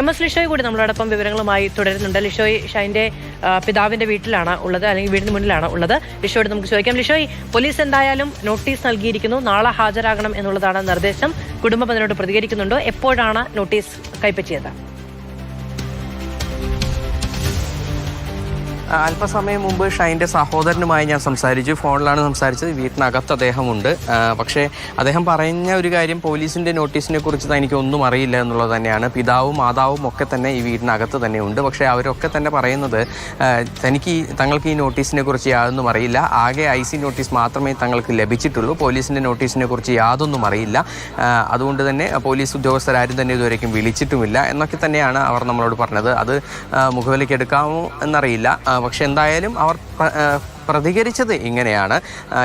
MS Lishoy കൂടി നമ്മളോടൊപ്പം വിവരങ്ങളുമായി തുടരുന്നുണ്ട്. ലിഷോയ് ഷൈൻ്റെ പിതാവിന്റെ വീട്ടിലാണ് ഉള്ളത്, അല്ലെങ്കിൽ വീടിന് മുന്നിലാണ് ഉള്ളത്. ലിഷോയോട് നമുക്ക് ചോദിക്കാം. ലിഷോയ്, പോലീസ് എന്തായാലും നോട്ടീസ് നൽകിയിരിക്കുന്നു, നാളെ ഹാജരാകണം എന്നുള്ളതാണ് നിർദ്ദേശം. കുടുംബം അതിനോട് പ്രതികരിക്കുന്നുണ്ടോ? എപ്പോഴാണ് നോട്ടീസ് കൈപ്പറ്റിയത്? അല്പസമയം മുമ്പ് ഷൈൻ്റെ സഹോദരനുമായി ഞാൻ സംസാരിച്ചു. ഫോണിലാണ് സംസാരിച്ചത്. വീട്ടിനകത്ത് അദ്ദേഹമുണ്ട്. പക്ഷേ അദ്ദേഹം പറഞ്ഞ ഒരു കാര്യം, പോലീസിൻ്റെ നോട്ടീസിനെ കുറിച്ച് എനിക്കൊന്നും അറിയില്ല എന്നുള്ളത് തന്നെയാണ്. പിതാവും മാതാവും ഒക്കെ തന്നെ ഈ വീടിനകത്ത് തന്നെ ഉണ്ട്. പക്ഷേ അവരൊക്കെ തന്നെ പറയുന്നത് തങ്ങൾക്ക് ഈ നോട്ടീസിനെ കുറിച്ച് യാതൊന്നും അറിയില്ല. ആകെ IC നോട്ടീസ് മാത്രമേ തങ്ങൾക്ക് ലഭിച്ചിട്ടുള്ളൂ. പോലീസിൻ്റെ നോട്ടീസിനെ കുറിച്ച് യാതൊന്നും അറിയില്ല. അതുകൊണ്ട് തന്നെ പോലീസ് ഉദ്യോഗസ്ഥരാരും തന്നെ ഇതുവരേക്കും വിളിച്ചിട്ടുമില്ല എന്നൊക്കെ തന്നെയാണ് അവർ നമ്മളോട് പറഞ്ഞത്. അത് മുഖവിലേക്ക് എടുക്കാമോ എന്നറിയില്ല. പക്ഷെ എന്തായാലും അവർ പ്രതികരിച്ചത് ഇങ്ങനെയാണ്.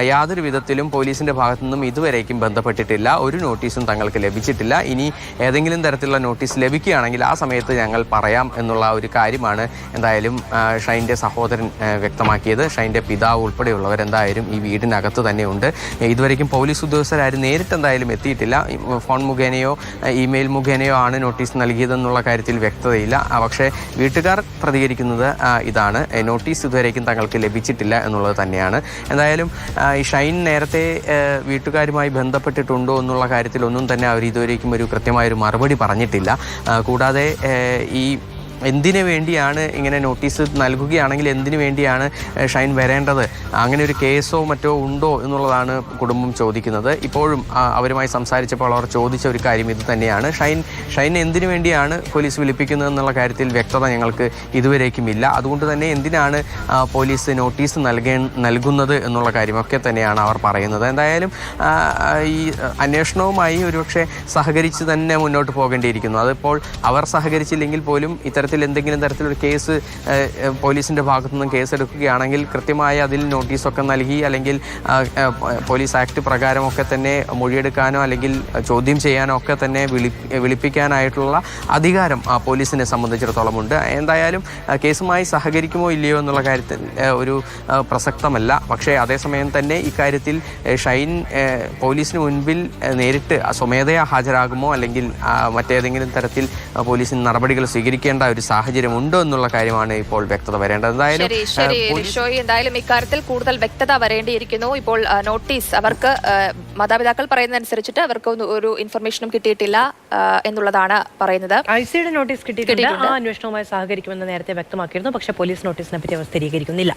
യാതൊരു വിധത്തിലും പോലീസിൻ്റെ ഭാഗത്തു നിന്നും ഇതുവരേക്കും ബന്ധപ്പെട്ടിട്ടില്ല. ഒരു നോട്ടീസും തങ്ങൾക്ക് ലഭിച്ചിട്ടില്ല. ഇനി ഏതെങ്കിലും തരത്തിലുള്ള നോട്ടീസ് ലഭിക്കുകയാണെങ്കിൽ ആ സമയത്ത് ഞങ്ങൾ പറയാം എന്നുള്ള ഒരു കാര്യമാണ് എന്തായാലും ഷൈൻ്റെ സഹോദരൻ വ്യക്തമാക്കിയത്. ഷൈൻ്റെ പിതാവ് ഉൾപ്പെടെയുള്ളവർ എന്തായാലും ഈ വീടിനകത്ത് തന്നെയുണ്ട്. ഇതുവരേക്കും പോലീസ് ഉദ്യോഗസ്ഥരാരും നേരിട്ട് എന്തായാലും എത്തിയിട്ടില്ല. ഫോൺ മുഖേനയോ ഇമെയിൽ മുഖേനയോ ആണ് നോട്ടീസ് നൽകിയതെന്നുള്ള കാര്യത്തിൽ വ്യക്തതയില്ല. പക്ഷേ വീട്ടുകാർ പ്രതികരിക്കുന്നത് ഇതാണ്, നോട്ടീസ് ഇതുവരേക്കും തങ്ങൾക്ക് ലഭിച്ചിട്ടില്ല എന്നുള്ളത് തന്നെയാണ്. എന്തായാലും ഈ ഷൈൻ നേരത്തെ വീട്ടുകാരുമായി ബന്ധപ്പെട്ടിട്ടുണ്ടോ എന്നുള്ള കാര്യത്തിലൊന്നും തന്നെ അവർ ഇതുവരേക്കും ഒരു കൃത്യമായൊരു മറുപടി പറഞ്ഞിട്ടില്ല. കൂടാതെ ഈ എന്തിനു വേണ്ടിയാണ് ഇങ്ങനെ നോട്ടീസ് നൽകുകയാണെങ്കിൽ എന്തിനു വേണ്ടിയാണ് ഷൈൻ വരേണ്ടത്, അങ്ങനെ ഒരു കേസോ മറ്റോ ഉണ്ടോ എന്നുള്ളതാണ് കുടുംബം ചോദിക്കുന്നത്. ഇപ്പോഴും അവരുമായി സംസാരിച്ചപ്പോൾ അവർ ചോദിച്ച ഒരു കാര്യം ഇത് തന്നെയാണ്. ഷൈൻ എന്തിനു വേണ്ടിയാണ് പോലീസ് വിളിപ്പിക്കുന്നത് എന്നുള്ള കാര്യത്തിൽ വ്യക്തത ഞങ്ങൾക്ക് ഇതുവരേക്കും ഇല്ല. അതുകൊണ്ട് തന്നെ എന്തിനാണ് പോലീസ് നോട്ടീസ് നൽകുന്നത് എന്നുള്ള കാര്യമൊക്കെ തന്നെയാണ് അവർ പറയുന്നത്. എന്തായാലും ഈ അന്വേഷണവുമായി ഒരുപക്ഷെ സഹകരിച്ച് തന്നെ മുന്നോട്ട് പോകേണ്ടിയിരിക്കുന്നു. അതിപ്പോൾ അവർ സഹകരിച്ചില്ലെങ്കിൽ പോലും എന്തെങ്കിലും തരത്തിലൊരു കേസ് പോലീസിൻ്റെ ഭാഗത്തു നിന്നും കേസെടുക്കുകയാണെങ്കിൽ കൃത്യമായി അതിൽ നോട്ടീസൊക്കെ നൽകി, അല്ലെങ്കിൽ പോലീസ് ആക്ട് പ്രകാരമൊക്കെ തന്നെ മൊഴിയെടുക്കാനോ അല്ലെങ്കിൽ ചോദ്യം ചെയ്യാനോ ഒക്കെ തന്നെ വിളിപ്പിക്കാനായിട്ടുള്ള അധികാരം പോലീസിനെ സംബന്ധിച്ചിടത്തോളം ഉണ്ട്. എന്തായാലും കേസുമായി സഹകരിക്കുമോ ഇല്ലയോ എന്നുള്ള കാര്യത്തിൽ ഒരു പ്രസക്തമല്ല. പക്ഷേ അതേസമയം തന്നെ ഇക്കാര്യത്തിൽ ഷൈൻ പോലീസിന് മുൻപിൽ നേരിട്ട് സ്വമേധയാ ഹാജരാകുമോ അല്ലെങ്കിൽ മറ്റേതെങ്കിലും തരത്തിൽ പോലീസിന് നടപടികൾ സ്വീകരിക്കേണ്ട ഒരു സാഹചര്യം ഉണ്ടോ എന്നുള്ള കാര്യമാണ് ഇപ്പോൾ വ്യക്തത വരേണ്ടത്. എന്തായാലും ഇക്കാര്യത്തിൽ കൂടുതൽ വ്യക്തത വരേണ്ടിയിരിക്കുന്നു. ഇപ്പോൾ നോട്ടീസ് അവർക്ക് മാതാപിതാക്കൾ പറയുന്നതനുസരിച്ചിട്ട് അവർക്ക് ഒരു ഇൻഫർമേഷനും കിട്ടിയിട്ടില്ല എന്നുള്ളതാണ് പറയുന്നത്. ICയുടെ നോട്ടീസ് കിട്ടിയിട്ടുണ്ട്. ആ അന്വേഷണവുമായി സഹകരിക്കുമെന്ന് നേരത്തെ വ്യക്തമാക്കിയിരുന്നു. പക്ഷേ പോലീസ് നോട്ടീസിനെ പറ്റി അവർ സ്ഥിരീകരിക്കുന്നില്ല.